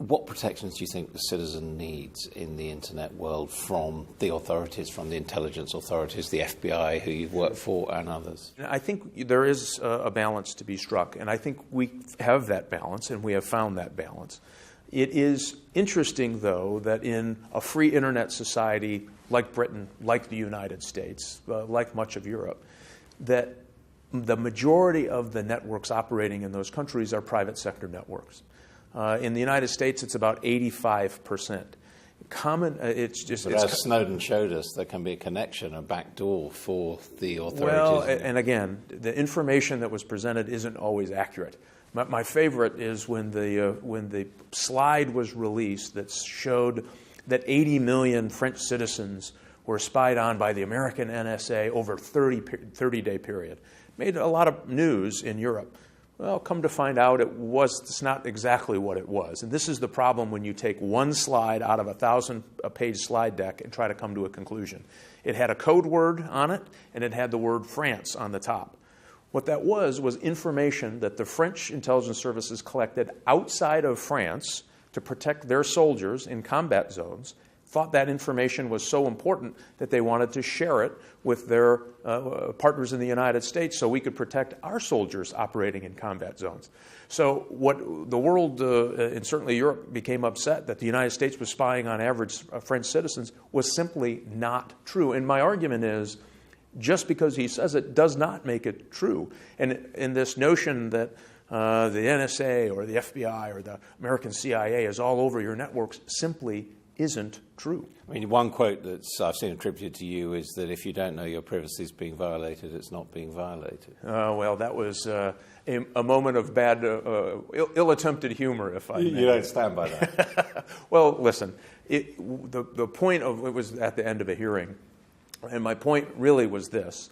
What protections do you think the citizen needs in the internet world from the authorities, from the intelligence authorities, the FBI, who you've worked for, and others? I think there is a balance to be struck, and I think we have that balance, and we have found that balance. It is interesting, though, that in a free internet society like Britain, like the United States, like much of Europe, that the majority of the networks operating in those countries are private sector networks. In the United States, it's about 85%. As Snowden showed us, there can be a connection, a backdoor for the authorities. Well, and again, the information that was presented isn't always accurate. My favorite is when the slide was released that showed that 80 million French citizens were spied on by the American NSA over a 30-day period. Made a lot of news in Europe. Well, come to find out, it's not exactly what it was. And this is the problem when you take one slide out of a 1,000-page slide deck and try to come to a conclusion. It had a code word on it, and it had the word France on the top. What that was information that the French intelligence services collected outside of France to protect their soldiers in combat zones, thought that information was so important that they wanted to share it with their partners in the United States so we could protect our soldiers operating in combat zones. So what the world, and certainly Europe, became upset that the United States was spying on average French citizens was simply not true. And my argument is, just because he says it does not make it true. And in this notion that the NSA or the FBI or the American CIA is all over your networks simply isn't true. I mean, one quote that I've seen attributed to you is that if you don't know your privacy is being violated, it's not being violated. Well, that was a moment of bad, ill-attempted humor, if I may. You don't stand by that. Well, listen, the point of it was at the end of a hearing, and my point really was this.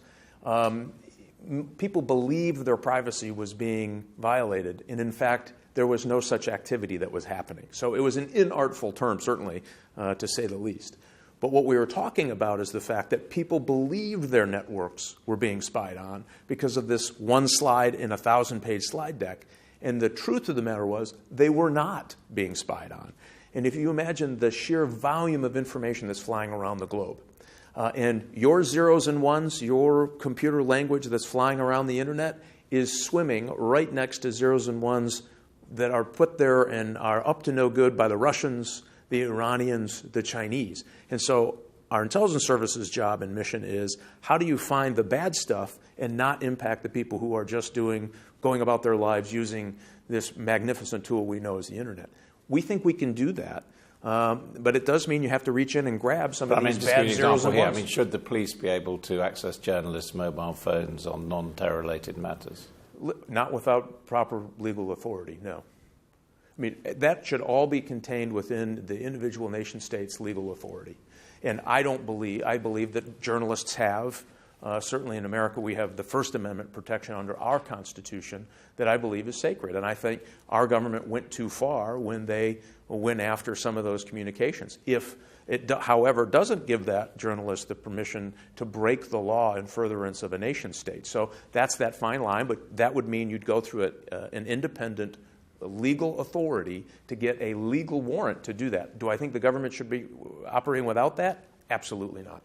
People believed their privacy was being violated, and in fact, there was no such activity that was happening. So it was an inartful term, certainly, to say the least. But what we were talking about is the fact that people believed their networks were being spied on because of this one slide in a 1,000-page slide deck. And the truth of the matter was they were not being spied on. And if you imagine the sheer volume of information that's flying around the globe, and your zeros and ones, your computer language that's flying around the internet is swimming right next to zeros and ones that are put there and are up to no good by the Russians, the Iranians, the Chinese. And so our intelligence services job and mission is, how do you find the bad stuff and not impact the people who are just going about their lives using this magnificent tool we know as the internet? We think we can do that. But it does mean you have to reach in and grab some of these bad zeros and ones. I mean, should the police be able to access journalists' mobile phones on non-terror-related matters? Not without proper legal authority, no. I mean, that should all be contained within the individual nation state's legal authority. And I believe that journalists have, certainly in America, we have the First Amendment protection under our Constitution that I believe is sacred. And I think our government went too far when they went after some of those communications. If it, however, doesn't give that journalist the permission to break the law in furtherance of a nation state. So that's that fine line, but that would mean you'd go through an independent legal authority to get a legal warrant to do that. Do I think the government should be operating without that? Absolutely not.